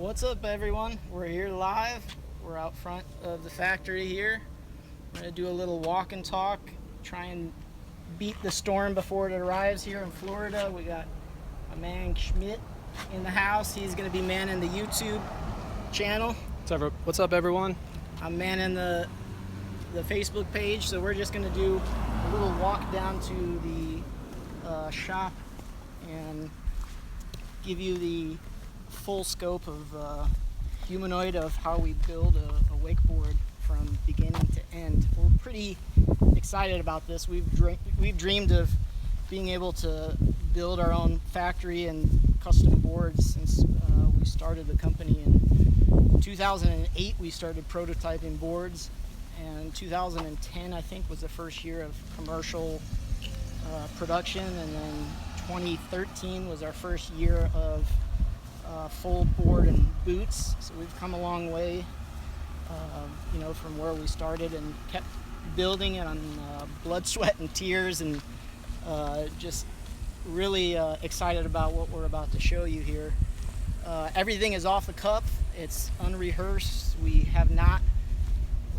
What's up, everyone? We're here live. We're out front of the factory here. We're going to do a little walk and talk, try and beat the storm before it arrives here in Florida. We got my man Schmidt in the house. He's going to be manning the YouTube channel. What's up, everyone? I'm manning the Facebook page, so we're just going to do a little walk down to the shop and give you the full scope of Humanoid, of how we build a wakeboard from beginning to end. We're pretty excited about this. We've dreamed of being able to build our own factory and custom boards since we started the company. In 2008 we started prototyping boards, and 2010 I think was the first year of commercial production, and then 2013 was our first year of full board and boots. So we've come a long way, from where we started, and kept building it on blood, sweat, and tears, and just really excited about what we're about to show you here. Everything is off the cuff. It's unrehearsed. We have not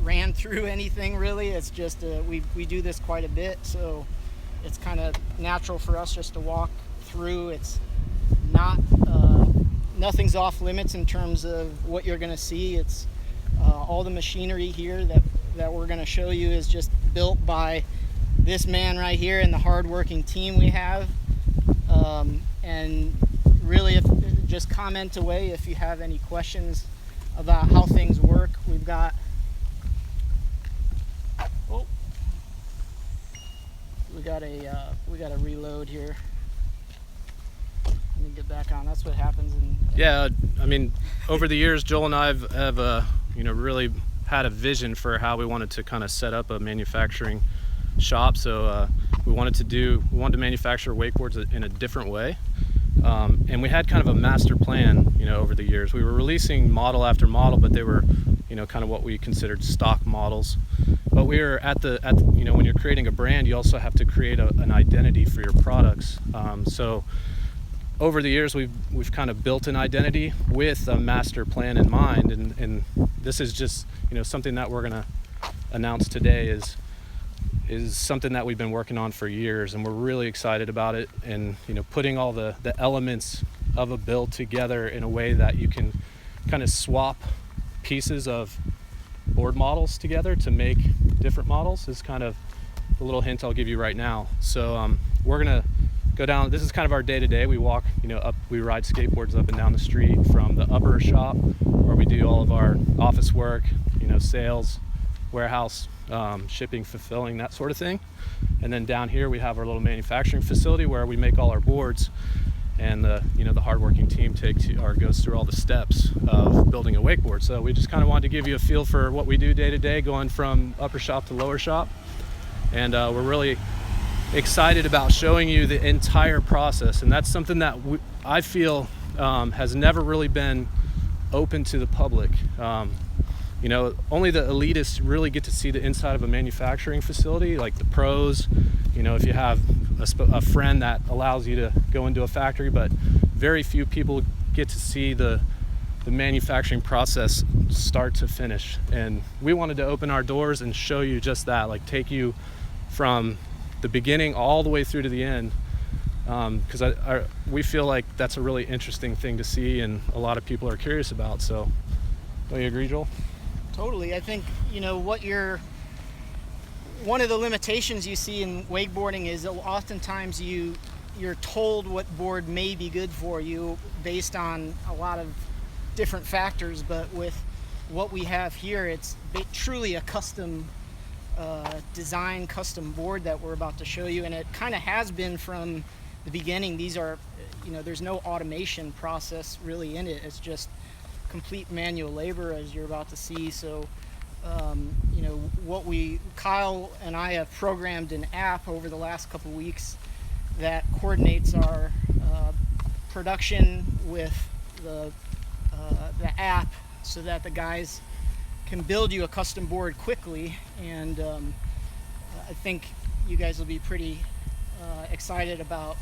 ran through anything really. It's just we do this quite a bit, so it's kind of natural for us just to walk through. It's not nothing's off limits in terms of what you're going to see. It's all the machinery here that we're going to show you is just built by this man right here and the hardworking team we have. And really, just comment away if you have any questions about how things work. We've got we got a reload here. Let me get back on. That's what happens. Yeah, I mean, over the years, Joel and I have really had a vision for how we wanted to kind of set up a manufacturing shop. So we wanted to manufacture wakeboards in a different way, and we had kind of a master plan. Over the years, we were releasing model after model, but they were, kind of what we considered stock models. But we were when you're creating a brand, you also have to create an identity for your products. So over the years, we've kind of built an identity with a master plan in mind, and this is just something that we're going to announce today is something that we've been working on for years, and we're really excited about it. And putting all the elements of a build together in a way that you can kind of swap pieces of board models together to make different models is kind of the little hint I'll give you right now. So we're gonna go down. This is kind of our day-to-day. We walk, we ride skateboards up and down the street from the upper shop where we do all of our office work, sales, warehouse, shipping, fulfilling, that sort of thing. And then down here we have our little manufacturing facility where we make all our boards, and the hardworking team goes through all the steps of building a wakeboard. So we just kind of wanted to give you a feel for what we do day to day, going from upper shop to lower shop, and we're really excited about showing you the entire process. And that's something that I feel has never really been open to the public. Only the elitists really get to see the inside of a manufacturing facility, like the pros. If you have a friend that allows you to go into a factory, but very few people get to see the manufacturing process start to finish. And we wanted to open our doors and show you just that, like take you from the beginning all the way through to the end, because we feel like that's a really interesting thing to see, and a lot of people are curious about. So, do you agree, Joel? Totally. I think one of the limitations you see in wakeboarding is oftentimes you're told what board may be good for you based on a lot of different factors, but with what we have here, it's truly a custom design, custom board that we're about to show you, and it kind of has been from the beginning. These are, there's no automation process really in it. It's just complete manual labor, as you're about to see. So Kyle and I have programmed an app over the last couple weeks that coordinates our production with the app, so that the guys can build you a custom board quickly. And I think you guys will be pretty excited about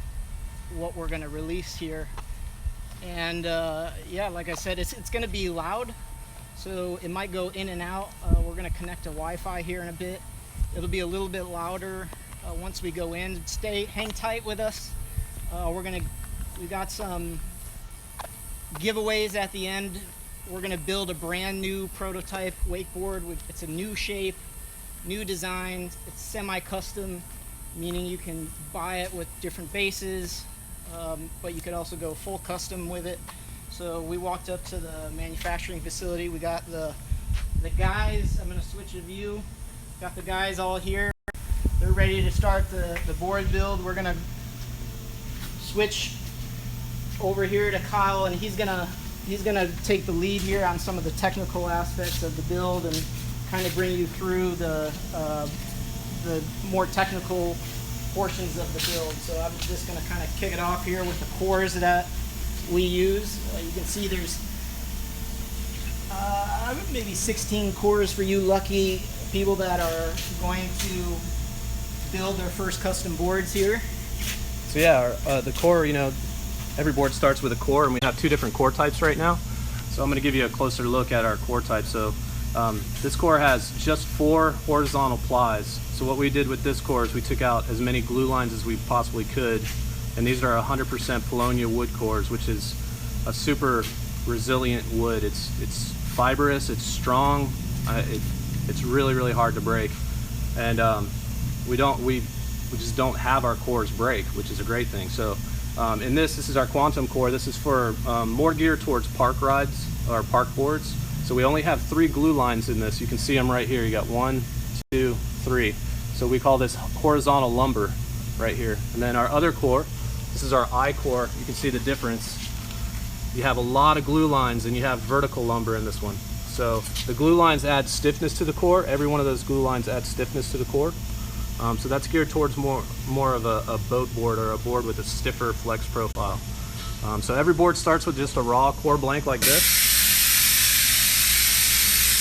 what we're going to release here. And yeah, like I said, it's going to be loud, so it might go in and out. We're going to connect to Wi-Fi here in a bit. It'll be a little bit louder once we go in. Hang tight with us. We got some giveaways at the end. We're going to build a brand new prototype wakeboard. It's a new shape, new design. It's semi-custom, meaning you can buy it with different bases, but you could also go full custom with it. So we walked up to the manufacturing facility. We got the guys. I'm going to switch a view. Got the guys all here. They're ready to start the board build. We're going to switch over here to Kyle, and he's gonna take the lead here on some of the technical aspects of the build and kind of bring you through the more technical portions of the build. So I'm just gonna kind of kick it off here with the cores that we use. You can see there's maybe 16 cores for you lucky people that are going to build their first custom boards here. So yeah, the core, every board starts with a core, and we have 2 different core types right now. So I'm going to give you a closer look at our core type. So this core has just 4 horizontal plies. So what we did with this core is we took out as many glue lines as we possibly could, and these are 100% Polonia wood cores, which is a super resilient wood. It's fibrous, it's strong, it's really, really hard to break, and we just don't have our cores break, which is a great thing. So in this is our quantum core. This is for more geared towards park rides or park boards. So we only have 3 glue lines in this. You can see them right here. You got 1, 2, 3. So we call this horizontal lumber right here. And then our other core, this is our I core. You can see the difference. You have a lot of glue lines, and you have vertical lumber in this one. So the glue lines add stiffness to the core. Every one of those glue lines adds stiffness to the core. So that's geared towards more of a boat board, or a board with a stiffer flex profile. So every board starts with just a raw core blank like this.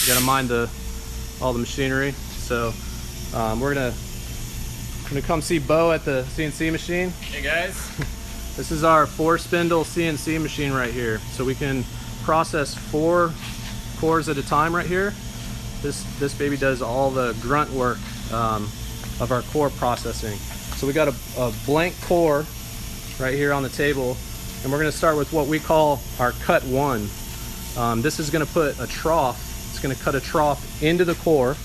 You gotta mind all the machinery. So we're gonna come see Bo at the CNC machine. Hey guys. This is our 4-spindle CNC machine right here. So we can process 4 cores at a time right here. This baby does all the grunt work of our core processing. So we got a blank core right here on the table, and we're going to start with what we call our cut 1. This is going to put a trough. It's going to cut a trough into the core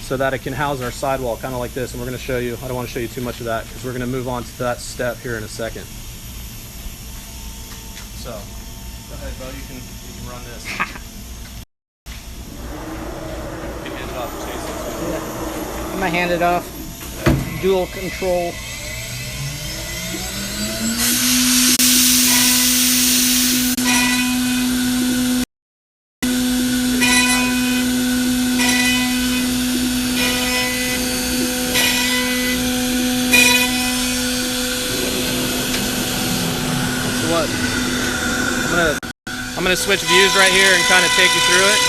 so that it can house our sidewall, kind of like this. And we're going to show you, I don't want to show you too much of that because we're going to move on to that step here in a second. So go ahead, Bo, you can run this. You can hand it off to Jason. Yeah. I'm gonna hand it off. Dual control. So what? I'm gonna switch views right here and kind of take you through it.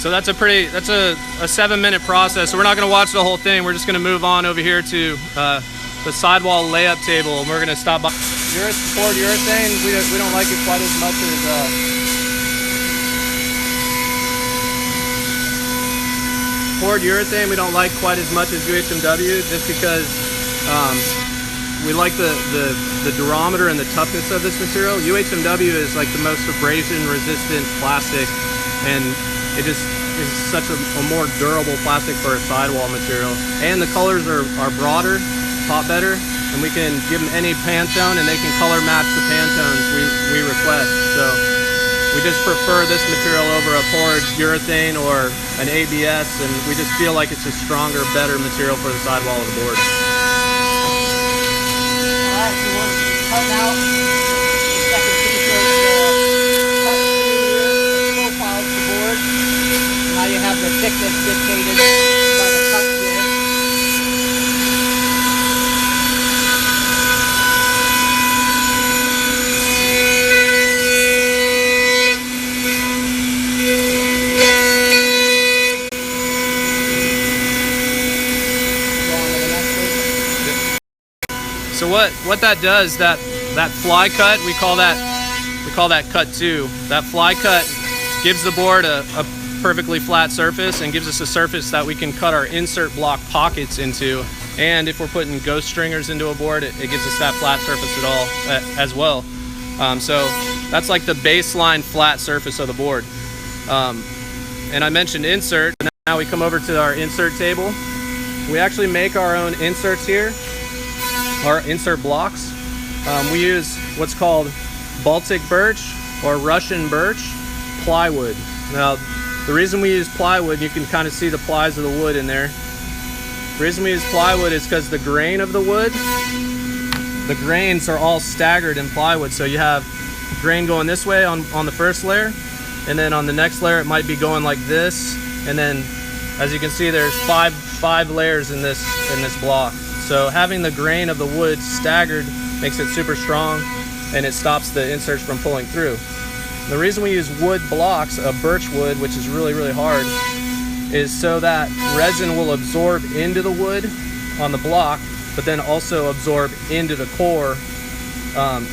So that's a 7-minute process. So we're not going to watch the whole thing. We're just going to move on over here to the sidewall layup table, and we're going to stop by. Poured urethane, we don't like it quite as much as poured urethane. We don't like quite as much as UHMW, just because we like the durometer and the toughness of this material. UHMW is like the most abrasion resistant plastic, and is such a more durable plastic for a sidewall material, and the colors are broader, pop better, and we can give them any Pantone and they can color match the Pantones we request. So we just prefer this material over a poured urethane or an ABS, and we just feel like it's a stronger, better material for the sidewall of the board. Alright, so we're cutting out the second piece of cut through here that profiles the board. Now you have the thickness dictated by the cut here. So what that does, that fly cut, we call that cut 2. That fly cut gives the board a perfectly flat surface and gives us a surface that we can cut our insert block pockets into. And if we're putting ghost stringers into a board, it gives us that flat surface at all as well. So that's like the baseline flat surface of the board. And I mentioned insert. Now we come over to our insert table. We actually make our own inserts here. Our insert blocks. We use what's called Baltic birch or Russian birch plywood. Now, the reason we use plywood, you can kind of see the plies of the wood in there. The reason we use plywood is because the grain of the wood, the grains are all staggered in plywood. So you have grain going this way on the first layer, and then on the next layer it might be going like this, and then as you can see there's five layers in this block. So having the grain of the wood staggered makes it super strong, and it stops the inserts from pulling through. The reason we use wood blocks of birch wood, which is really, really hard, is so that resin will absorb into the wood on the block, but then also absorb into the core.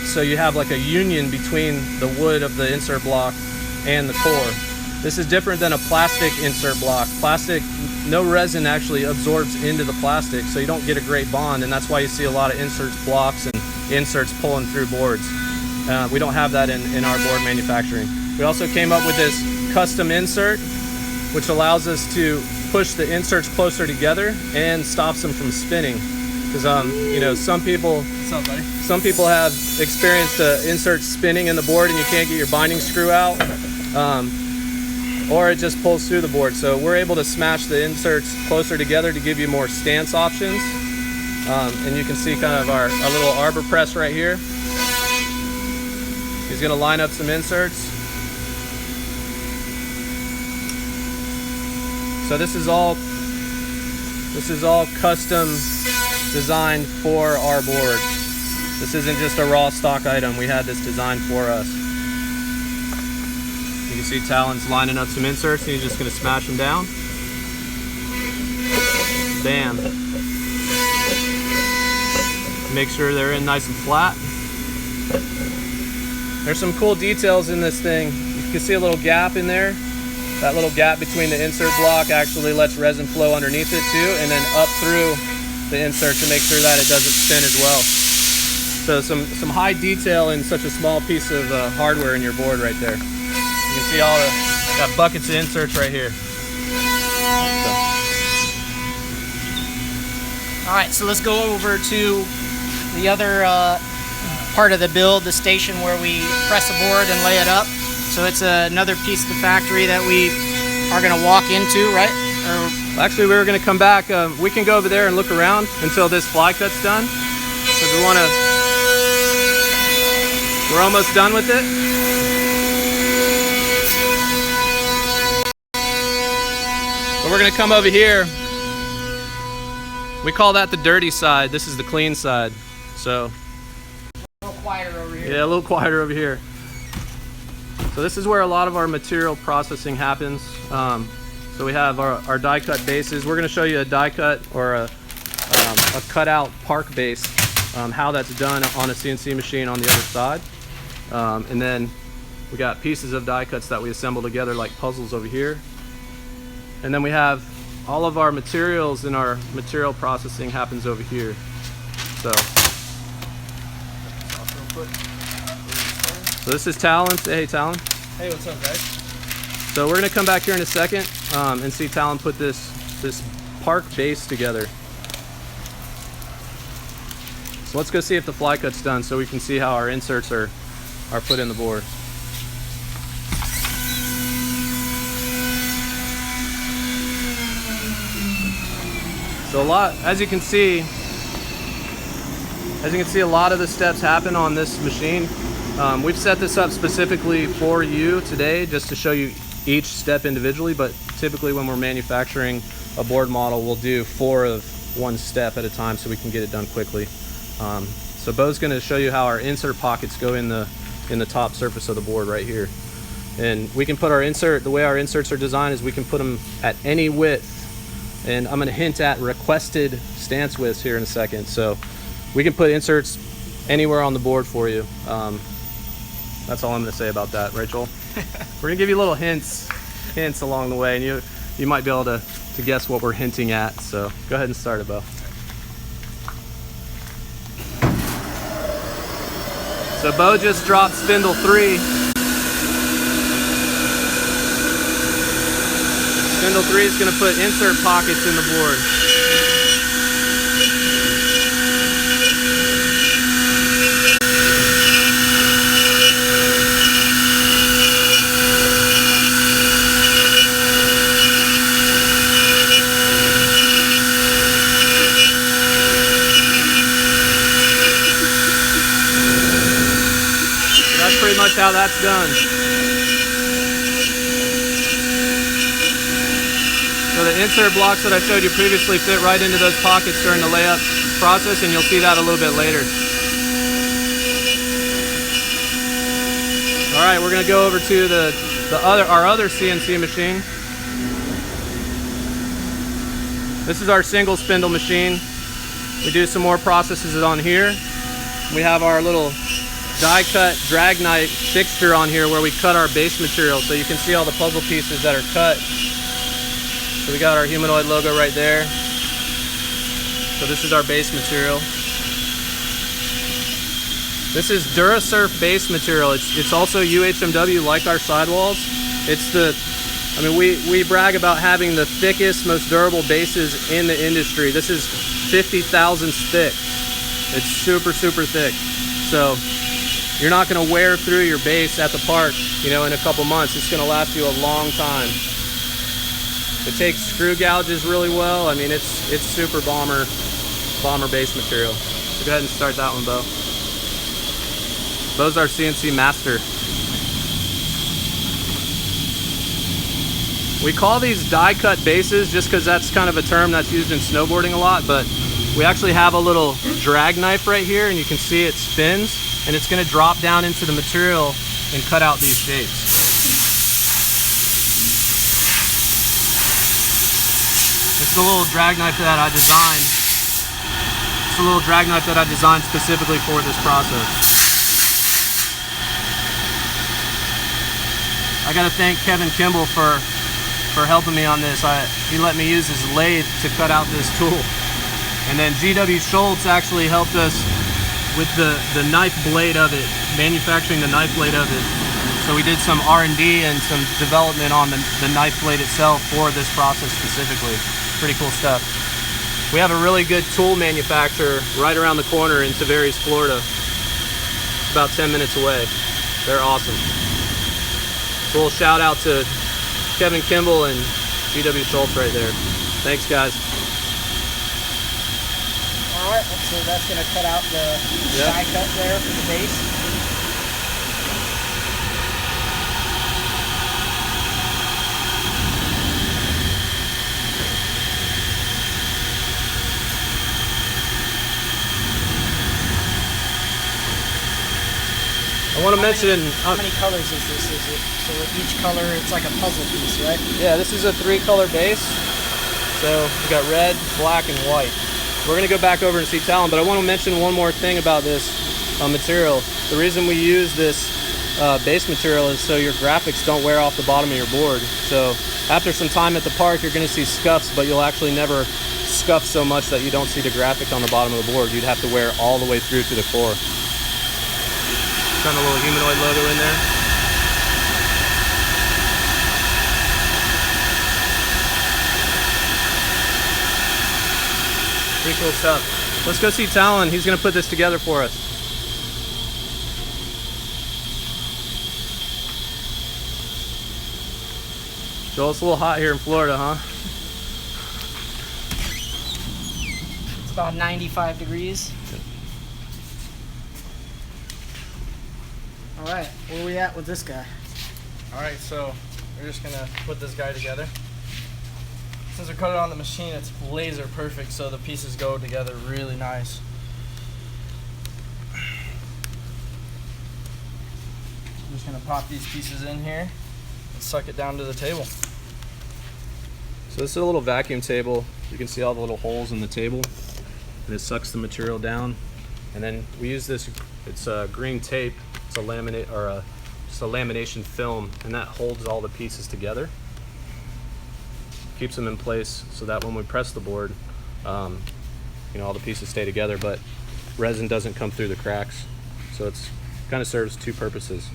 So you have like a union between the wood of the insert block and the core. This is different than a plastic insert block. Plastic, no resin actually absorbs into the plastic, so you don't get a great bond, and that's why you see a lot of inserts blocks and inserts pulling through boards. We don't have that in our board manufacturing. We also came up with this custom insert, which allows us to push the inserts closer together and stops them from spinning. Because you know, some people have experienced inserts spinning in the board and you can't get your binding screw out. Or it just pulls through the board. So we're able to smash the inserts closer together to give you more stance options. And you can see kind of our little arbor press right here. He's going to line up some inserts. So this is all custom designed for our board. This isn't just a raw stock item. We had this designed for us. You can see Talon's lining up some inserts, and he's just going to smash them down. Bam. Make sure they're in nice and flat. There's some cool details in this thing. You can see a little gap in there. That little gap between the insert block actually lets resin flow underneath it too, and then up through the insert to make sure that it doesn't spin as well. So some high detail in such a small piece of hardware in your board right there. You can see all got buckets of inserts right here. All right, so let's go over to the other part of the build, the station where we press a board and lay it up. So it's another piece of the factory that we are going to walk into, right? Or actually, we were going to come back. We can go over there and look around until this fly cut's done. Because we're almost done with it. But we're going to come over here. We call that the dirty side. This is the clean side. So a little quieter over here. Yeah, a little quieter over here. So this is where a lot of our material processing happens. So we have our die cut bases. We're going to show you a die cut or a cutout park base, how that's done on a CNC machine on the other side. And then we got pieces of die cuts that we assemble together like puzzles over here. And then we have all of our materials and our material processing happens over here. So this is Talon. Say hey, Talon. Hey, what's up, guys? So we're going to come back here in a second and see Talon put this park base together. So let's go see if the fly cut's done so we can see how our inserts are put in the board. So as you can see, a lot of the steps happen on this machine. We've set this up specifically for you today just to show you each step individually, but typically when we're manufacturing a board model, we'll do 4 of one step at a time so we can get it done quickly. So Bo's going to show you how our insert pockets go in the top surface of the board right here. And we can put the way our inserts are designed is we can put them at any width. And I'm going to hint at requested stance widths here in a second. So we can put inserts anywhere on the board for you. That's all I'm going to say about that, right, Joel? We're going to give you little hints along the way, and you might be able to guess what we're hinting at. So go ahead and start it, Bo. So Bo just dropped spindle 3. Spindle 3 is going to put insert pockets in the board. That's pretty much how that's done. So the insert blocks that I showed you previously fit right into those pockets during the layup process, and you'll see that a little bit later. All right, we're going to go over to our other CNC machine. This is our single spindle machine. We do some more processes on here. We have our little die cut drag knife fixture on here where we cut our base material, so you can see all the puzzle pieces that are cut. So we got our Humanoid logo right there. So this is our base material. This is DuraSurf base material. It's also UHMW like our sidewalls. We brag about having the thickest, most durable bases in the industry. This is 50 thousandths thick. It's super, super thick. So you're not going to wear through your base at the park, in a couple months. It's going to last you a long time. It takes screw gouges really well. I mean, it's super bomber base material. So go ahead and start that one, Bo. Bo's our CNC master. We call these die cut bases just because that's kind of a term that's used in snowboarding a lot, but we actually have a little drag knife right here, and you can see it spins, and it's going to drop down into the material and cut out these shapes. It's a little drag knife that I designed. It's a little drag knife that I designed specifically for this process. I gotta thank Kevin Kimball for helping me on this. He let me use his lathe to cut out this tool. And then GW Schultz actually helped us with the knife blade of it, manufacturing the knife blade of it. So we did some R&D and some development on the knife blade itself for this process specifically. Pretty cool stuff. We have a really good tool manufacturer right around the corner in Tavares, Florida. About 10 minutes away. They're awesome. So we'll shout out to Kevin Kimball and GW Schultz right there. Thanks, guys. All right, so that's going to cut out the die cut there for the base. I want to mention... How many colors is this? So with each color, it's like a puzzle piece, right? Yeah, this is a 3-color base. So we got red, black, and white. We're going to go back over and see Talon, but I want to mention one more thing about this material. The reason we use this base material is so your graphics don't wear off the bottom of your board. So after some time at the park, you're going to see scuffs, but you'll actually never scuff so much that you don't see the graphic on the bottom of the board. You'd have to wear all the way through to the core. Got a little Humanoid logo in there. Pretty cool stuff. Let's go see Talon. He's gonna put this together for us. Joel, it's a little hot here in Florida, huh? It's about 95 degrees. All right, where are we at with this guy? Alright, so we're just gonna put this guy together. Since we cut it on the machine, it's laser perfect, so the pieces go together really nice. I'm just gonna pop these pieces in here and suck it down to the table. So this is a little vacuum table. You can see all the little holes in the table, and it sucks the material down. And then we use this, it's a green tape. It's a laminate or just a lamination film, and that holds all the pieces together. Keeps them in place so that when we press the board, you know, all the pieces stay together, but resin doesn't come through the cracks. So it's kind of serves two purposes.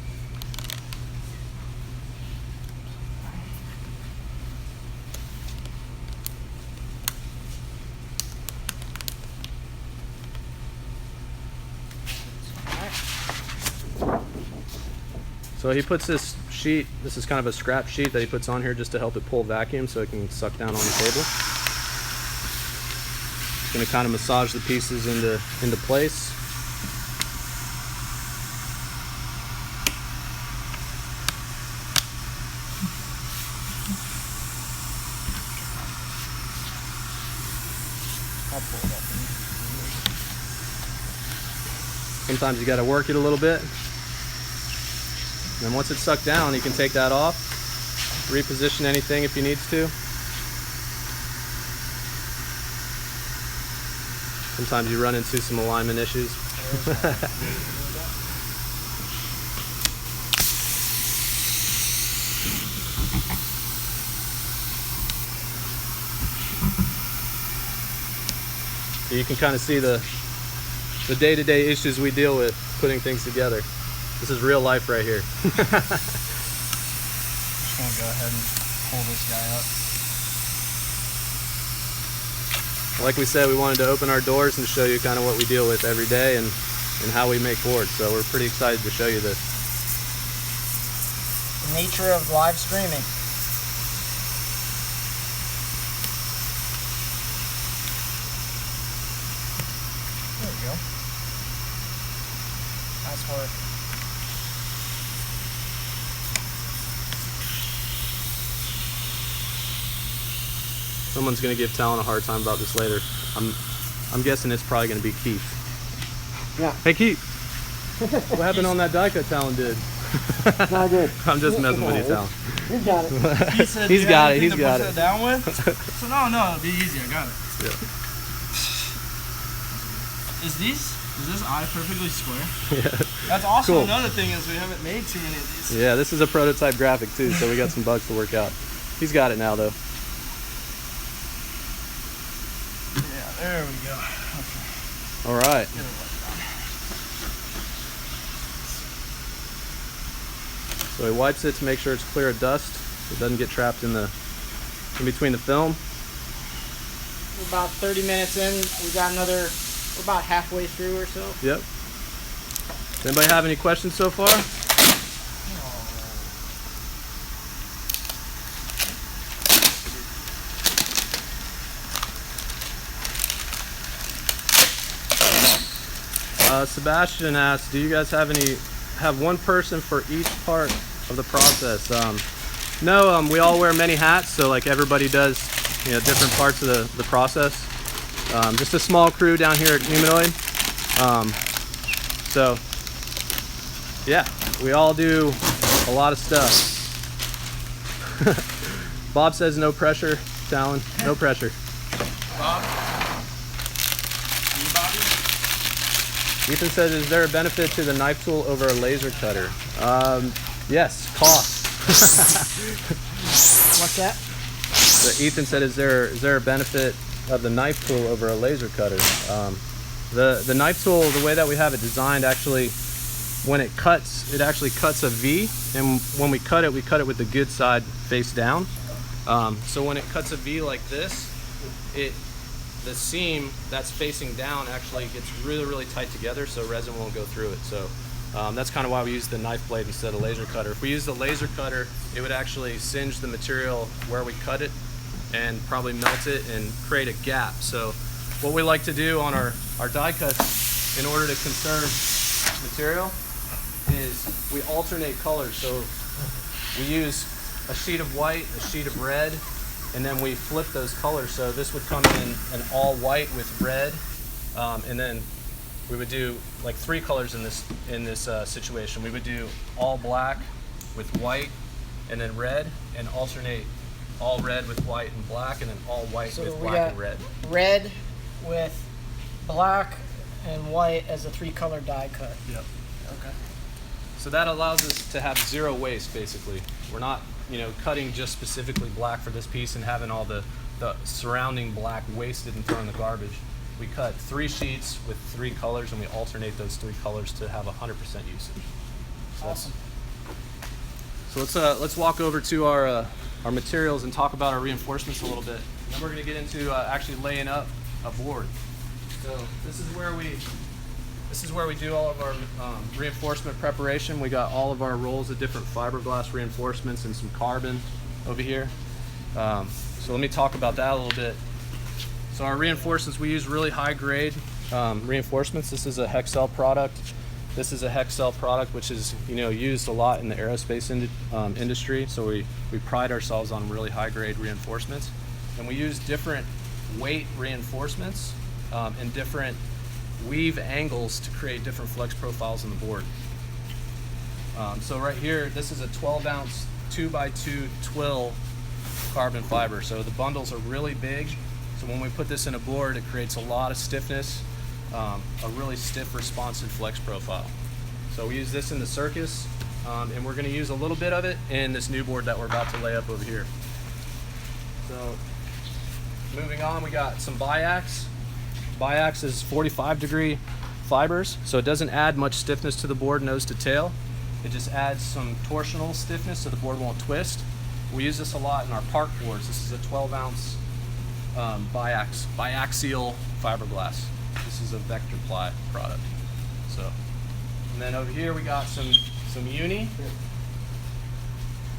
So he puts this sheet, this is kind of a scrap sheet that he puts on here just to help it pull vacuum so it can suck down on the table. It's going to kind of massage the pieces into place. I'll pull it up. Sometimes you got to work it a little bit. And once it's sucked down, you can take that off, reposition anything if you need to. Sometimes you run into some alignment issues. So you can kind of see the day-to-day issues we deal with putting things together. This is real life right here. Just gonna go ahead and pull this guy up. Like we said, we wanted to open our doors and show you kind of what we deal with every day and how we make boards. So we're pretty excited to show you this. The nature of live streaming. There we go. Nice work. Someone's gonna give Talon a hard time about this later. I'm guessing it's probably gonna be Keith. Yeah. Hey Keith, what happened on that die cut Talon did? Not good. I'm just messing with you, Talon. You got it. He said, He's "Do you got have it, he's anything to got push it." that down with? So no, it'll be easy. I got it. Yeah. Is this eye perfectly square? Yeah. That's also Cool. another thing is we haven't made too many of these. Yeah, this is a prototype graphic too, so we got some bugs to work out. He's got it now though. Yeah, there we go. Okay. All right. Get it like So he wipes it to make sure it's clear of dust. It doesn't get trapped in between the film. We're about 30 minutes in. We got we're about halfway through or so. Yep. Does anybody have any questions so far? Sebastian asked, do you guys have one person for each part of the process? No, we all wear many hats, so like everybody does, you know, different parts of the process. Just a small crew down here at Humanoid. So yeah, we all do a lot of stuff. Bob says no pressure, Talon, no pressure. Bob? You, Bobby? Ethan says, is there a benefit to the knife tool over a laser cutter? Yes, cost. What's that? So Ethan said, is there a benefit of the knife tool over a laser cutter? The knife tool, the way that we have it designed, actually, when it cuts, it actually cuts a V, and when we cut it with the good side face down. So when it cuts a V like this, the seam that's facing down actually gets really tight together, so resin won't go through it. So that's kind of why we use the knife blade instead of laser cutter. If we use the laser cutter, it would actually singe the material where we cut it and probably melt it and create a gap. So what we like to do on our die cuts in order to conserve material is we alternate colors. So we use a sheet of white, a sheet of red, and then we flip those colors. So this would come in an all white with red, and then we would do like 3 colors in this situation. We would do all black with white and then red, and alternate all red with white and black, and then all white So with we black got and red. red with black and white as a 3-color die cut. Yep. Okay. So that allows us to have 0 waste, basically. We're not, cutting just specifically black for this piece and having all the surrounding black wasted and thrown in the garbage. We cut 3 sheets with 3 colors, and we alternate those 3 colors to have 100% usage. So Awesome. So let's walk over to our materials and talk about our reinforcements a little bit. Then we're going to get into actually laying up a board. So this is where we do all of our reinforcement preparation. We got all of our rolls of different fiberglass reinforcements and some carbon over here. So let me talk about that a little bit. So our reinforcements, we use really high grade reinforcements. This is a Hexcel product. This is a Hexcel product which is used a lot in the aerospace industry. So we pride ourselves on really high grade reinforcements. And we use different weight reinforcements and different weave angles to create different flex profiles on the board. So right here, this is a 12-ounce 2x2 twill carbon fiber. So the bundles are really big. So when we put this in a board, it creates a lot of stiffness, a really stiff responsive flex profile. So we use this in the circus, and we're going to use a little bit of it in this new board that we're about to lay up over here. So moving on, we got some biax. Biax is 45-degree fibers, so it doesn't add much stiffness to the board nose to tail. It just adds some torsional stiffness so the board won't twist. We use this a lot in our park boards. This is a 12-ounce biaxial fiberglass. This is a vector ply product. So, and then over here we got some uni.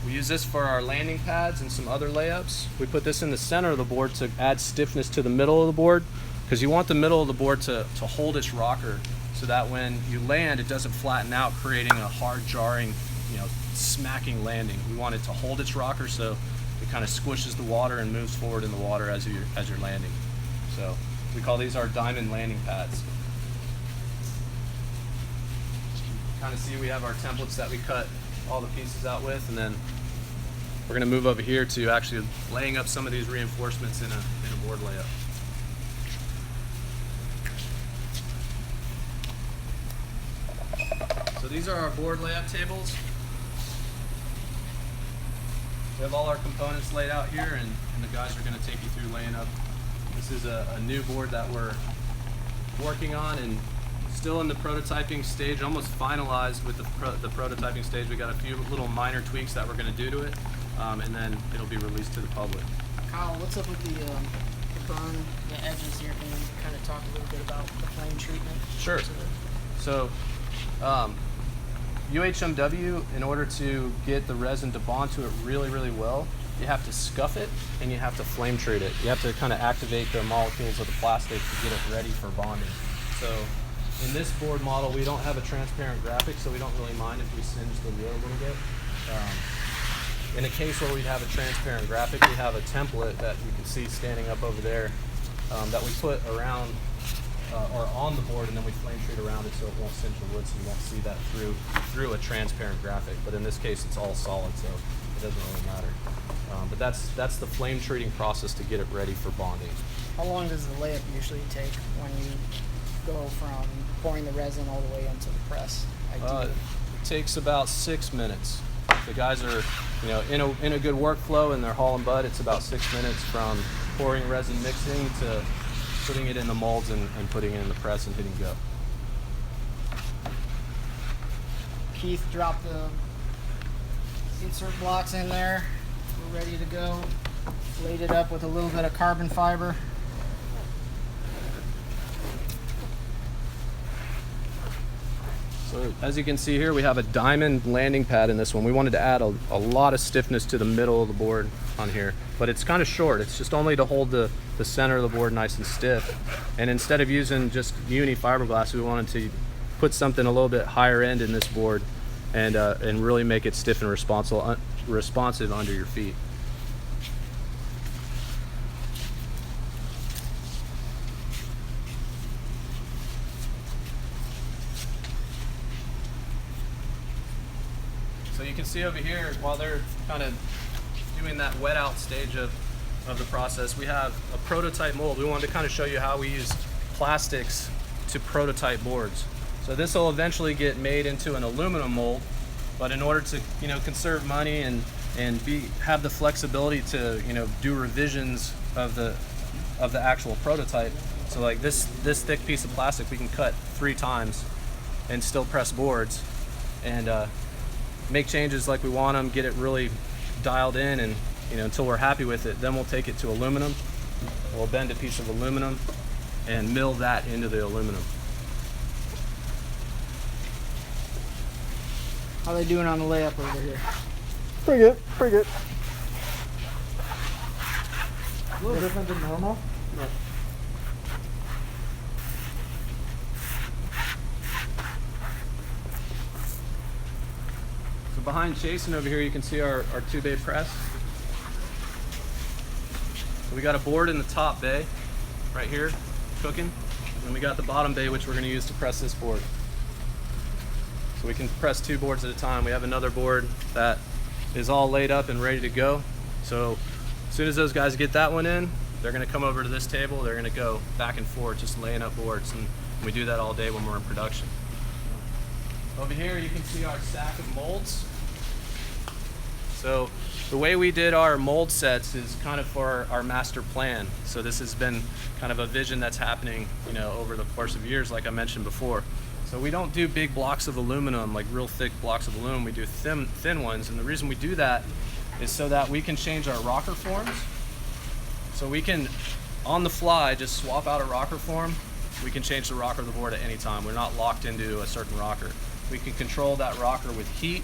We use this for our landing pads and some other layups. We put this in the center of the board to add stiffness to the middle of the board, because you want the middle of the board to hold its rocker so that when you land, it doesn't flatten out, creating a hard, jarring, smacking landing. We want it to hold its rocker so it kind of squishes the water and moves forward in the water as you're landing. So we call these our diamond landing pads. Kind of see we have our templates that we cut all the pieces out with, and then we're going to move over here to actually laying up some of these reinforcements in a board layup. So these are our board layup tables. We have all our components laid out here, and the guys are going to take you through laying up. This is a new board that we're working on and still in the prototyping stage, almost finalized with the prototyping stage. We got a few little minor tweaks that we're going to do to it, and then it'll be released to the public. Kyle, what's up with the burn, the edges here? Can you kind of talk a little bit about the flame treatment? Sure. So, UHMW, in order to get the resin to bond to it really well, you have to scuff it and you have to flame treat it. You have to kind of activate the molecules of the plastic to get it ready for bonding. So in this board model, we don't have a transparent graphic, so we don't really mind if we singe the wheel a little bit. In a case where we have a transparent graphic, we have a template that you can see standing up over there that we put around or on the board, and then we flame treat around it so it won't cinch the wood, so you won't see that through a transparent graphic. But in this case, it's all solid, so it doesn't really matter. But that's the flame treating process to get it ready for bonding. How long does the layup usually take when you go from pouring the resin all the way into the press? It takes about 6 minutes. If the guys are, in a good workflow and they're hauling butt, it's about 6 minutes from pouring resin mixing to putting it in the molds and putting it in the press and hitting go. Keith dropped the insert blocks in there. We're ready to go. Laid it up with a little bit of carbon fiber. So as you can see here, we have a diamond landing pad in this one. We wanted to add a lot of stiffness to the middle of the board on here, but it's kind of short. It's just only to hold the center of the board nice and stiff. And instead of using just uni fiberglass, we wanted to put something a little bit higher end in this board and really make it stiff and responsive under your feet. So you can see over here, while they're kind of doing that wet out stage of the process, we have a prototype mold. We wanted to kind of show you how we use plastics to prototype boards. So this will eventually get made into an aluminum mold, but in order to, you know, conserve money and have the flexibility to, you know, do revisions of the actual prototype. So like this thick piece of plastic we can cut 3 times and still press boards and make changes like we want them, get it really dialed in, and, you know, until we're happy with it. Then we'll take it to aluminum. We'll bend a piece of aluminum and mill that into the aluminum. How are they doing on the layup over here? Pretty good, pretty good. A little different than normal. Yeah. So behind Jason over here, you can see our 2-bay press. So we got a board in the top bay right here cooking, and then we got the bottom bay, which we're going to use to press this board. So we can press 2 boards at a time. We have another board that is all laid up and ready to go. So as soon as those guys get that one in, they're going to come over to this table. They're going to go back and forth, just laying up boards, and we do that all day when we're in production. Over here you can see our stack of molds. So the way we did our mold sets is kind of for our master plan. So this has been kind of a vision that's happening, you know, over the course of years, like I mentioned before. So we don't do big blocks of aluminum, like real thick blocks of aluminum. We do thin ones, and the reason we do that is so that we can change our rocker forms. So we can, on the fly, just swap out a rocker form. We can change the rocker of the board at any time. We're not locked into a certain rocker. We can control that rocker with heat,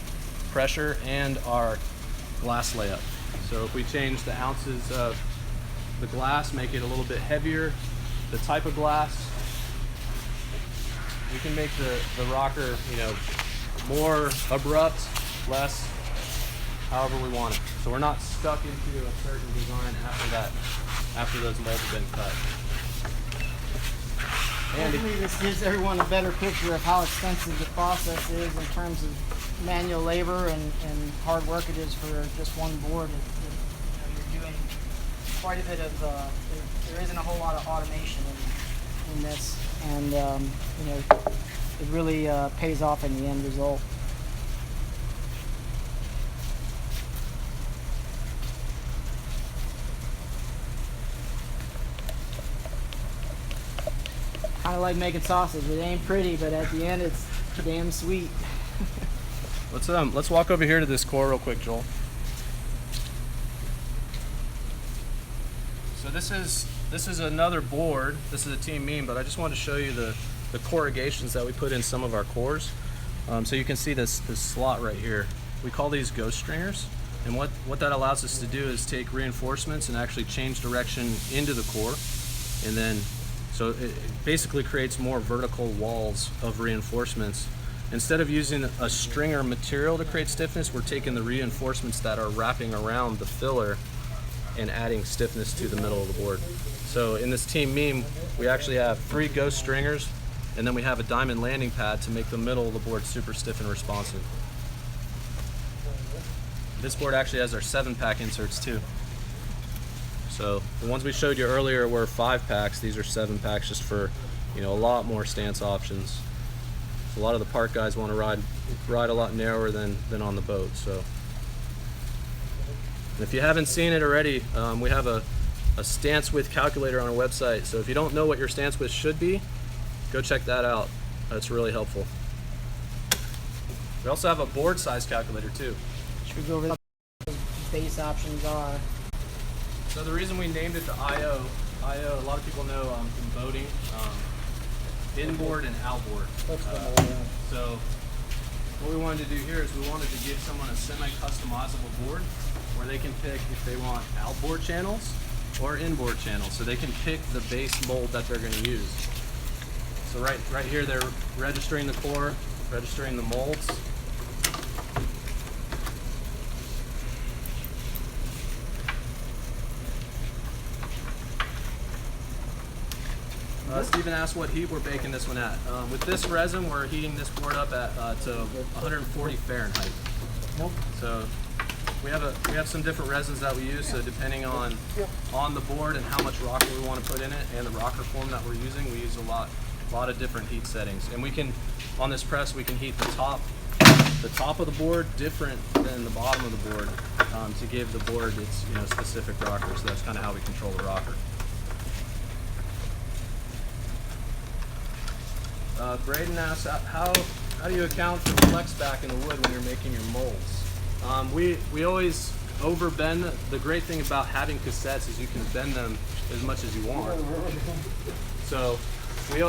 pressure, and our glass layup. So if we change the ounces of the glass, make it a little bit heavier, the type of glass, we can make the rocker, you know, more abrupt, less, however we want it. So we're not stuck into a certain design after those molds have been cut. And hopefully this gives everyone a better picture of how extensive the process is in terms of manual labor and hard work it is for just one board. You know, you're doing quite a bit of, there isn't a whole lot of automation in this, and you know, it really pays off in the end result. Kind of like making sausage. It ain't pretty, but at the end, it's damn sweet. Let's walk over here to this core real quick, Joel. So this is another board. This is a team meme, but I just wanted to show you the corrugations that we put in some of our cores. So you can see this slot right here. We call these ghost stringers, and what that allows us to do is take reinforcements and actually change direction into the core, and then so it basically creates more vertical walls of reinforcements. Instead of using a stringer material to create stiffness, we're taking the reinforcements that are wrapping around the filler and adding stiffness to the middle of the board. So in this team meme, we actually have 3 ghost stringers, and then we have a diamond landing pad to make the middle of the board super stiff and responsive. This board actually has our 7-pack inserts too. So the ones we showed you earlier were 5-packs. These are 7-packs just for, you know, a lot more stance options. So a lot of the park guys want to ride a lot narrower than on the boat. So and if you haven't seen it already, we have a stance width calculator on our website. So if you don't know what your stance width should be, go check that out. That's really helpful. We also have a board size calculator too. Should we go over what the base options are? So the reason we named it the IO, a lot of people know from boating, inboard and outboard. So what we wanted to do here is we wanted to give someone a semi-customizable board where they can pick if they want outboard channels or inboard channels. So they can pick the base mold that they're going to use. So right here they're registering the core, registering the molds. Stephen asked what heat we're baking this one at. With this resin, we're heating this board up at to 140 Fahrenheit. So we have some different resins that we use. So depending on the board and how much rocker we want to put in it and the rocker form that we're using, we use a lot of different heat settings. And we can, on this press, we can heat the top of the board different than the bottom of the board to give the board its specific rocker. So that's kind of how we control the rocker. Braden asks, how do you account for the flex back in the wood when you're making your molds? We always overbend. The great thing about having cassettes is you can bend them as much as you want. So we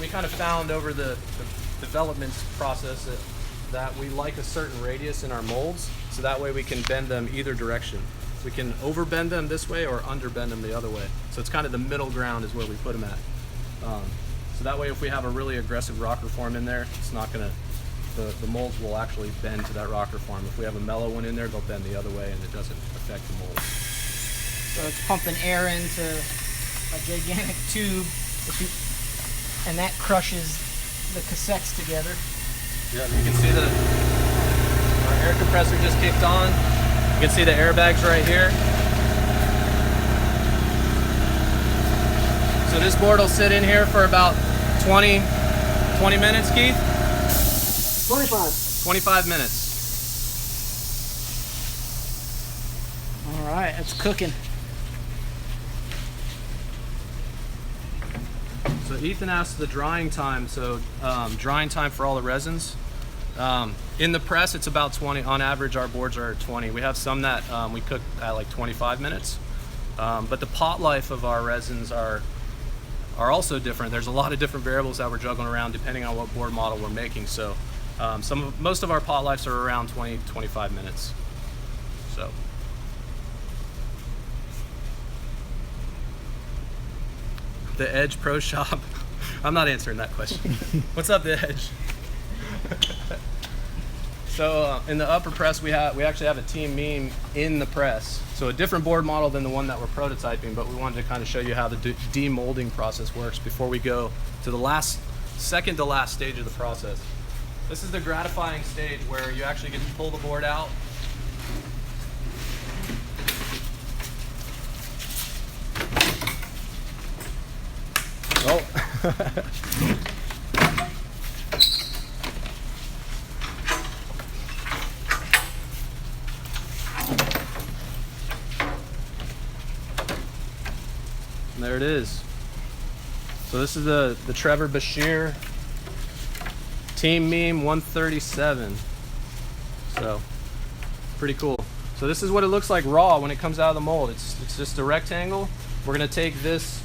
kind of found over the development process that we like a certain radius in our molds, so that way we can bend them either direction. We can overbend them this way or underbend them the other way. So it's kind of the middle ground is where we put them at. So that way if we have a really aggressive rocker form in there, it's not going to, the molds will actually bend to that rocker form. If we have a mellow one in there, they'll bend the other way and it doesn't affect the mold. So it's pumping air into a gigantic tube, and that crushes the cassettes together. Yeah, you can see our air compressor just kicked on. You can see the airbags right here. So this board will sit in here for about 20 minutes, Keith? 25 minutes. All right, it's cooking. So Ethan asked the drying time. So drying time for all the resins. In the press, it's about 20. On average, our boards are 20. We have some that we cook at like 25 minutes. But the pot life of our resins are also different. There's a lot of different variables that we're juggling around depending on what board model we're making. So most of our pot lives are around 20-25 minutes. So the Edge Pro Shop. I'm not answering that question. What's up, the Edge? So in the upper press, we actually have a team meme in the press. So a different board model than the one that we're prototyping, but we wanted to kind of show you how the demolding process works before we go to the second to last stage of the process. This is the gratifying stage where you actually get to pull the board out. Oh. And there it is. So this is the Trevor Bashir Team Meme 137. So pretty cool. So this is what it looks like raw when it comes out of the mold. It's just a rectangle. We're gonna take this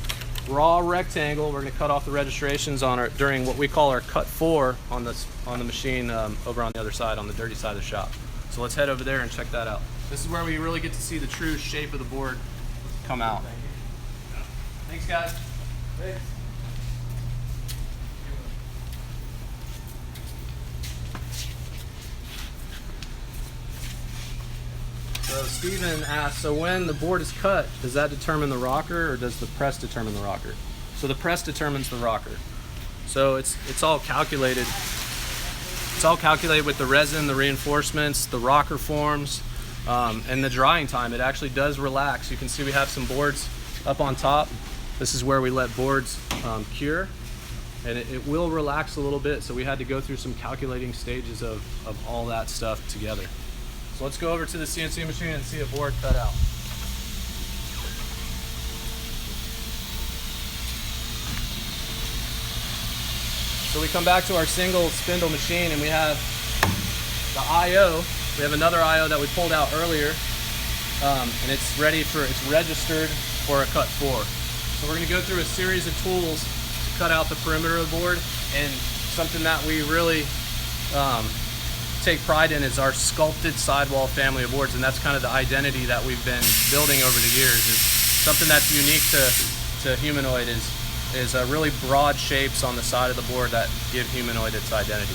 raw rectangle. We're gonna cut off the registrations on during what we call our cut 4 on the machine over on the other side, on the dirty side of the shop. So let's head over there and check that out. This is where we really get to see the true shape of the board come out. Thanks, guys. Thanks. So Steven asked, so when the board is cut, does that determine the rocker or does the press determine the rocker? So the press determines the rocker. So it's all calculated. It's all calculated with the resin, the reinforcements, the rocker forms, and the drying time. It actually does relax. You can see we have some boards up on top. This is where we let boards cure, and it will relax a little bit. So we had to go through some calculating stages of all that stuff together. So let's go over to the CNC machine and see a board cut out. So we come back to our single spindle machine and we have the IO. We have another IO that we pulled out earlier, and it's registered for a cut 4. So we're going to go through a series of tools to cut out the perimeter of the board, and something that we really take pride in is our sculpted sidewall family of boards, and that's kind of the identity that we've been building over the years. Is something that's unique to Humanoid is really broad shapes on the side of the board that give Humanoid its identity.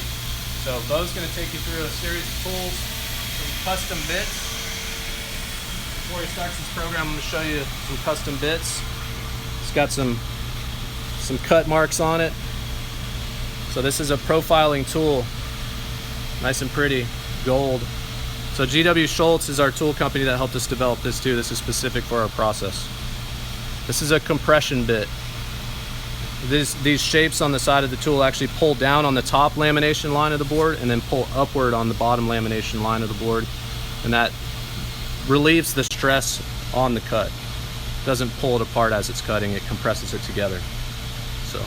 So Bo's going to take you through a series of tools, some custom bits. Before he starts this program, I'm going to show you some custom bits. It's got some cut marks on it. So this is a profiling tool, nice and pretty, gold. So GW Schultz is our tool company that helped us develop this too. This is specific for our process. This is a compression bit. These shapes on the side of the tool actually pull down on the top lamination line of the board and then pull upward on the bottom lamination line of the board. And that relieves the stress on the cut. Doesn't pull it apart as it's cutting, it compresses it together. So.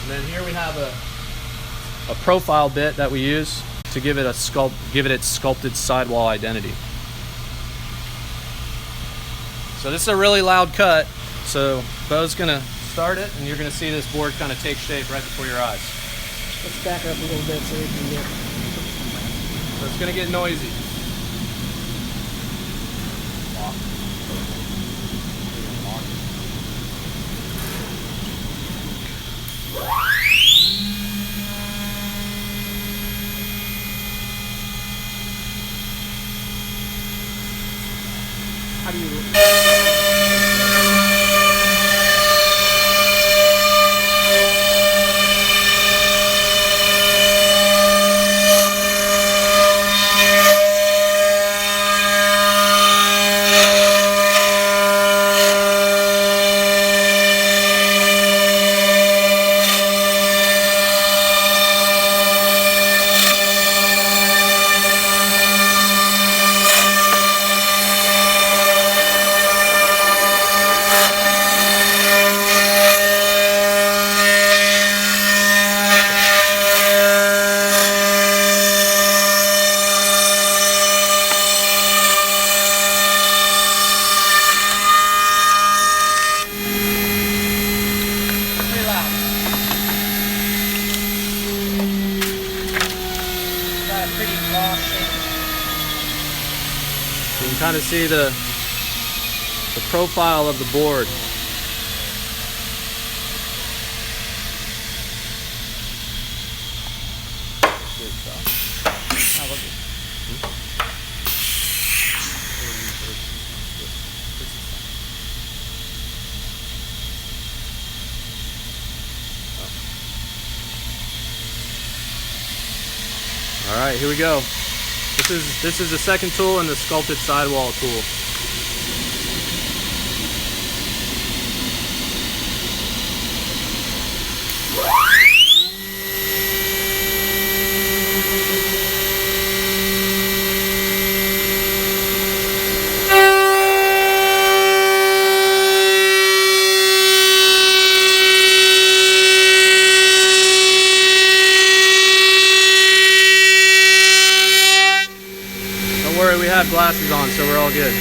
And then here we have a profile bit that we use to give it its sculpted sidewall identity. So this is a really loud cut. So Bo's gonna start it, and you're gonna see this board kind of take shape right before your eyes. Let's back up a little bit so we can get. So it's gonna get noisy. How do you? You can kind of see the profile of the board. All right, here we go. This is the second tool in the sculpted sidewall tool. We have glasses on, so we're all good.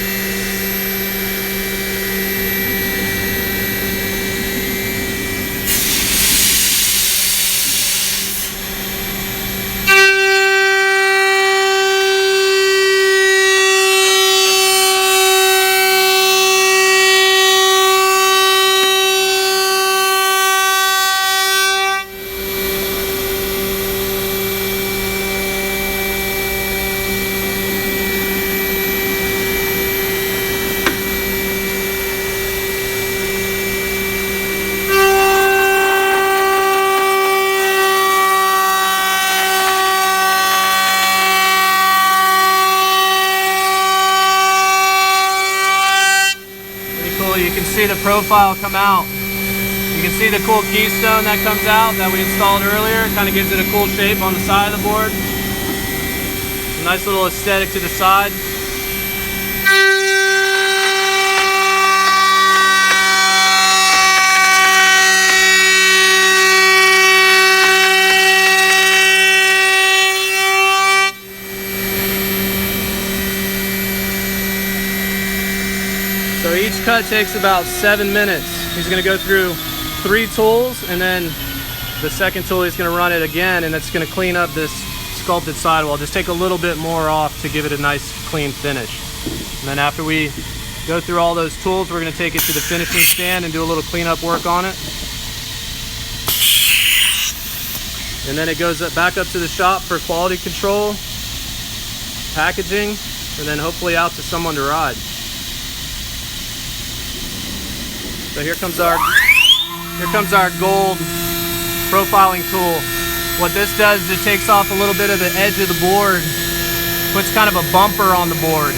You can see the profile come out. You can see the cool keystone that comes out that we installed earlier. It kind of gives it a cool shape on the side of the board. A nice little aesthetic to the side. So each cut takes about 7 minutes. He's going to go through 3 tools and then the second tool, he's going to run it again, and it's going to clean up this sculpted sidewall. Just take a little bit more off to give it a nice clean finish. And then after we go through all those tools, we're going to take it to the finishing stand and do a little cleanup work on it. And then it goes back up to the shop for quality control, packaging, and then hopefully out to someone to ride. So here comes our gold profiling tool. What this does is it takes off a little bit of the edge of the board, puts kind of a bumper on the board.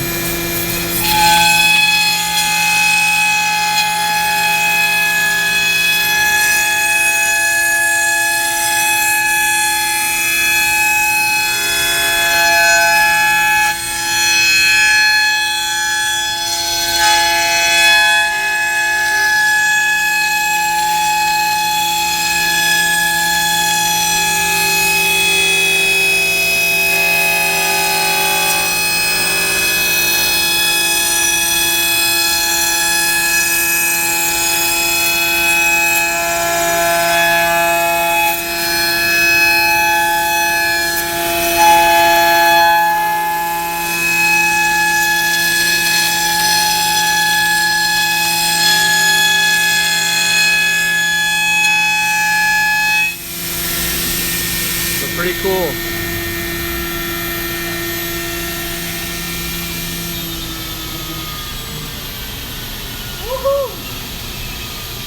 Pretty cool.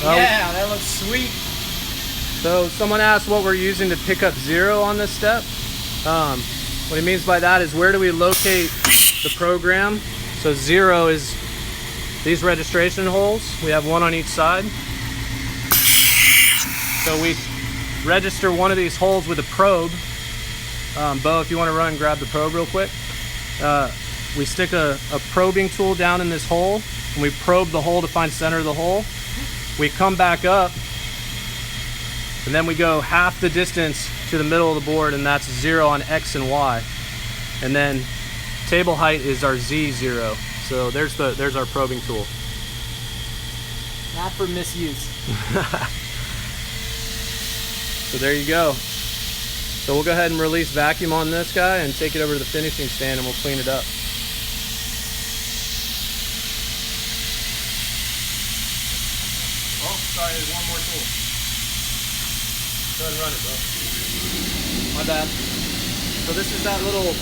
Yeah, that looks sweet. So someone asked what we're using to pick up 0 on this step. What he means by that is where do we locate the program. So 0 is these registration holes. We have one on each side. So we register one of these holes with a probe. Bo, if you want to run and grab the probe real quick. We stick a probing tool down in this hole, and we probe the hole to find center of the hole. We come back up, and then we go half the distance to the middle of the board, and that's 0 on X and Y. And then table height is our Z0. So there's our probing tool. Not for misuse. So there you go. So we'll go ahead and release vacuum on this guy and take it over to the finishing stand, and we'll clean it up. Oh, sorry, there's one more tool. Go ahead and run it, bro. My bad. So this is that little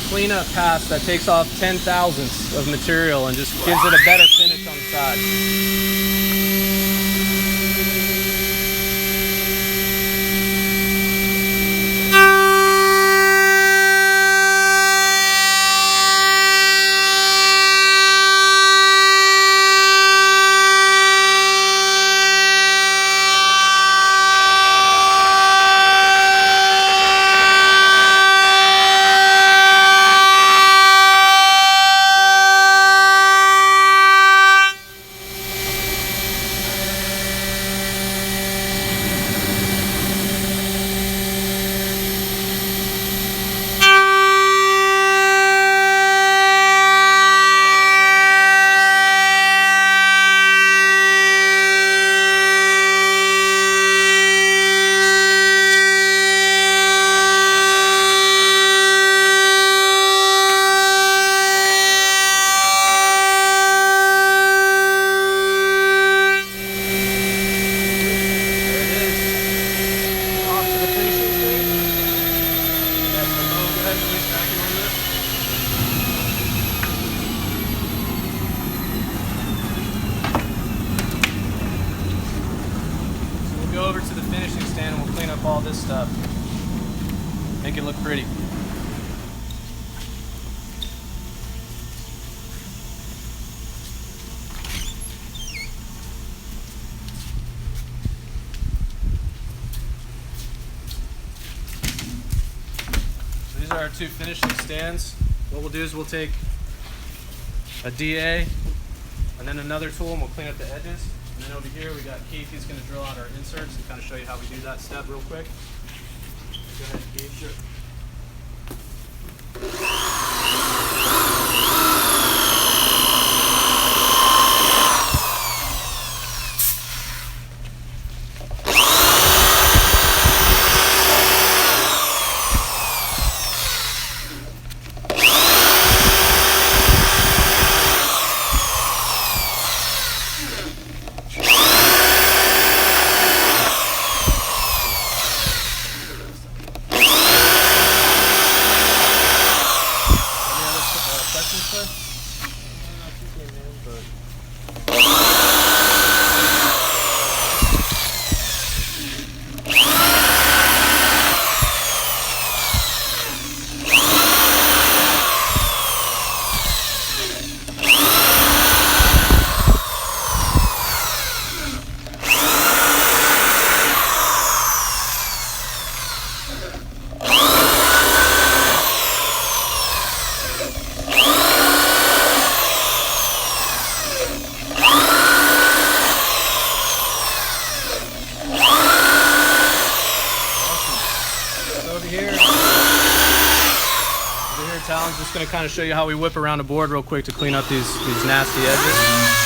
cleanup pass that takes off 10/1000ths of material and just gives it a better finish on the side. Over to the finishing stand and we'll clean up all this stuff. Make it look pretty. So these are our two finishing stands. What we'll do is we'll take a DA and then another tool and we'll clean up the edges. And then over here we got Keith, he's going to drill out our inserts and kind of show you how we do that step real quick. Go ahead, Keith. Sure. Talon's just going to kind of show you how we whip around a board real quick to clean up these nasty edges.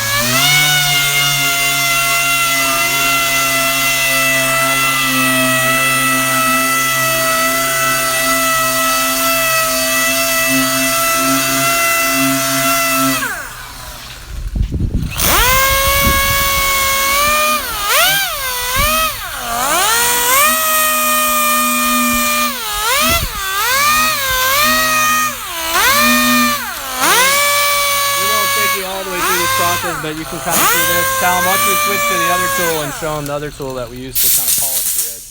But you can kind of see this. Talon, why don't you switch to the other tool and show them the other tool that we use to kind of polish the edge.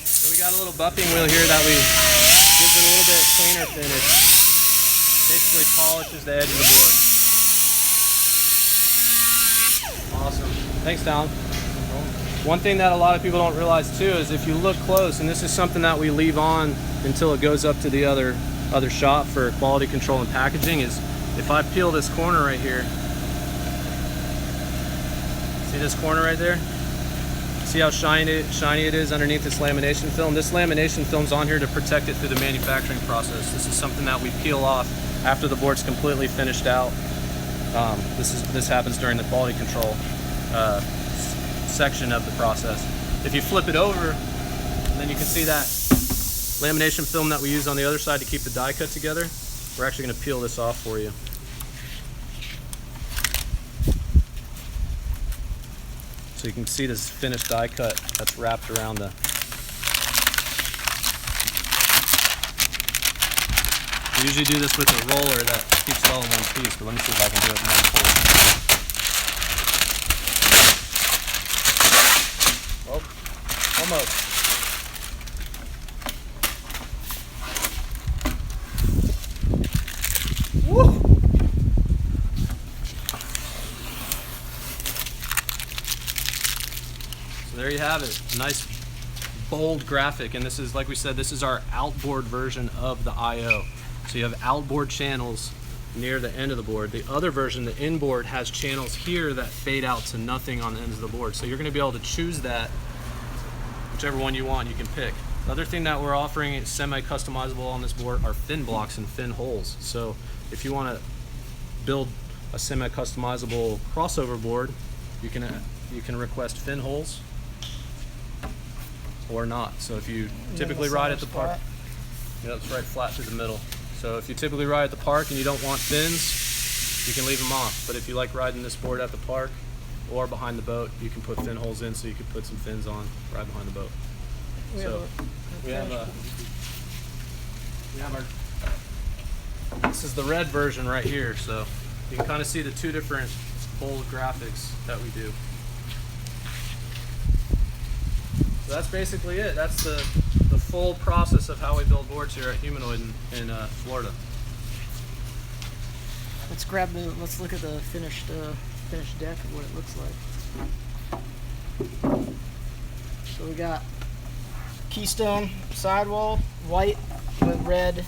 So we got a little buffing wheel here that we gives it a little bit cleaner finish. Basically polishes the edge of the board. Awesome. Thanks, Talon. One thing that a lot of people don't realize too is if you look close, and this is something that we leave on until it goes up to the other shop for quality control and packaging, is if I peel this corner right here, see this corner right there? See how shiny it is underneath this lamination film? This lamination film's on here to protect it through the manufacturing process. This is something that we peel off after the board's completely finished out. This happens during the quality control section of the process. If you flip it over, then you can see that lamination film that we use on the other side to keep the die cut together. We're actually going to peel this off for you. So you can see this finished die cut that's wrapped around the... We usually do this with a roller that keeps it all in one piece, but let me see if I can do it in one piece. Oh, almost. Woo! So there you have it, a nice bold graphic, and this is, like we said, this is our outboard version of the I/O. So you have outboard channels near the end of the board. The other version, the inboard, has channels here that fade out to nothing on the ends of the board. So you're going to be able to choose that, whichever one you want, you can pick. The other thing that we're offering is semi-customizable on this board are fin blocks and fin holes. So if you want to build a semi-customizable crossover board, you can request fin holes or not. So if you typically ride at the park, yeah, it's right flat through the middle. So if you typically ride at the park and you don't want fins, you can leave them off. But if you like riding this board at the park or behind the boat, you can put fin holes in so you can put some fins on right behind the boat. This is the red version right here. So you can kind of see the two different bold graphics that we do. So that's basically it. That's the full process of how we build boards here at Humanoid in Florida. Let's look at the finished deck of what it looks like. So we got keystone sidewall, white with red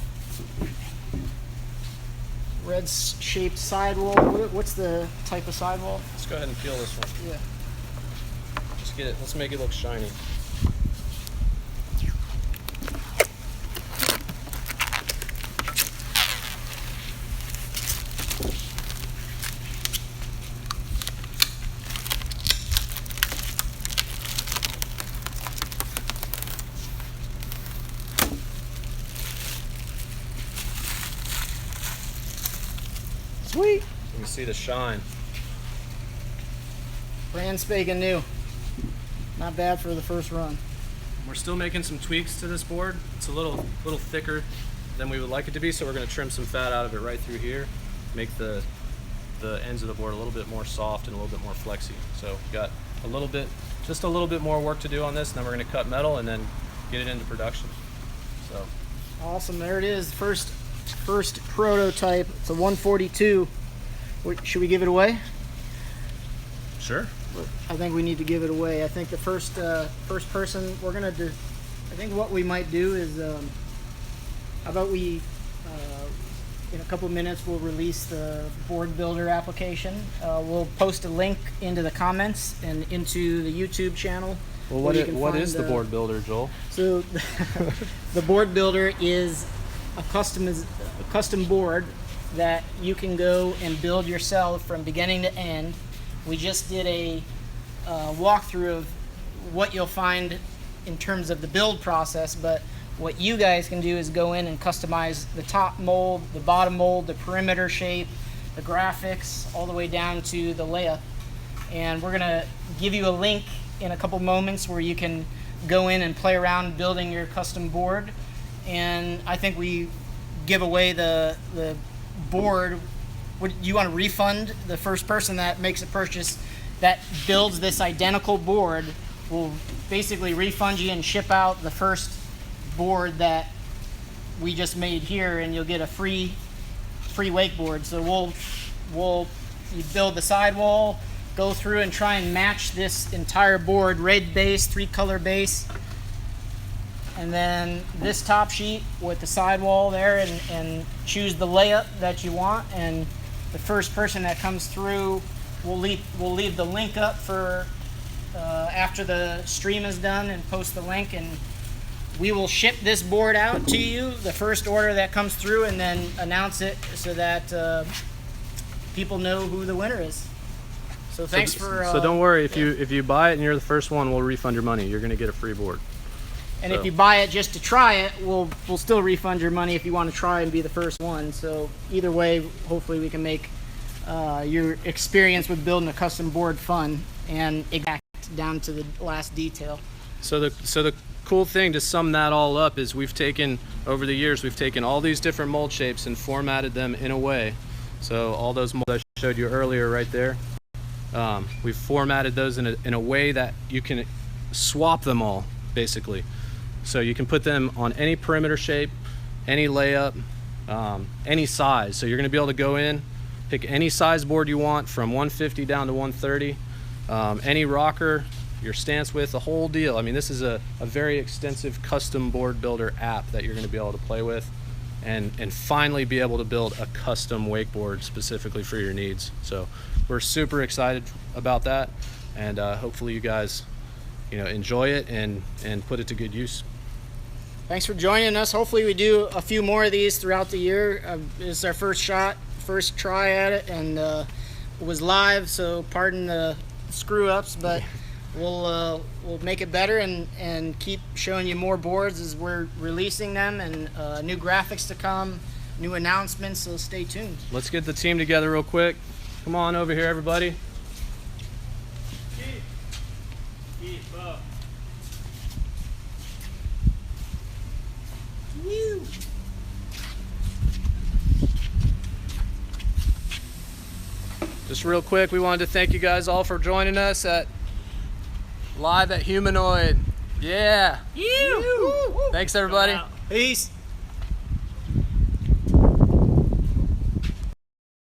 shaped sidewall. What's the type of sidewall? Let's go ahead and peel this one. Yeah. Just get it. Let's make it look shiny. Sweet. You can see the shine. Brand spanking new. Not bad for the first run. We're still making some tweaks to this board. It's a little thicker than we would like it to be, so we're going to trim some fat out of it right through here, make the ends of the board a little bit more soft and a little bit more flexy. So we've got just a little bit more work to do on this, and then we're going to cut metal and then get it into production. So awesome. There it is. First prototype. It's a 142. Should we give it away? sure. I think we need to give it away. I think the first person we're gonna do. I think what we might do is, how about we, in a couple of minutes, we'll release the board builder application. We'll post a link into the comments and into the YouTube channel Well, where you can what find is the board builder, Joel? So the board builder is a custom board that you can go and build yourself from beginning to end. We just did a walkthrough of what you'll find in terms of the build process, but what you guys can do is go in and customize the top mold, the bottom mold, the perimeter shape, the graphics, all the way down to the layup. And we're gonna give you a link in a couple moments where you can go in and play around building your custom board. And I think we give away the board. Would you want to refund the first person that makes a purchase that builds this identical board? Will basically refund you and ship out the first board that we just made here, and you'll get a free wakeboard. So you build the sidewall, go through and try and match this entire board, red base, 3-color base, and then this top sheet with the sidewall there, and choose the layup that you want. And the first person that comes through, we'll leave the link up for after the stream is done, and post the link, and we will ship this board out to you, the first order that comes through, and then announce it so that people know who the winner is. So thanks for. So don't worry, if you buy it and you're the first one, we'll refund your money. You're gonna get a free board. And if you buy it just to try it, we'll still refund your money if you want to try and be the first one. So either way, hopefully we can make your experience with building a custom board fun and exact down to the last detail. So the cool thing to sum that all up is over the years we've taken all these different mold shapes and formatted them in a way. So all those molds I showed you earlier right there, we've formatted those in a way that you can swap them all basically. So you can put them on any perimeter shape, any layup, any size. So you're going to be able to go in, pick any size board you want from 150 down to 130, any rocker, your stance width, the whole deal. I mean, this is a very extensive custom board builder app that you're going to be able to play with and finally be able to build a custom wakeboard specifically for your needs. So we're super excited about that, and hopefully you guys enjoy it and put it to good use. Thanks for joining us. Hopefully we do a few more of these throughout the year. This is our first try at it, and it was live, so pardon the screw-ups, but we'll make it better and keep showing you more boards as we're releasing them, and new graphics to come, new announcements, so stay tuned. Let's get the team together real quick. Come on over here, everybody. Keep up. Woo. Just real quick, we wanted to thank you guys all for joining us live at Humanoid. Yeah. Woo. Thanks, everybody. Peace.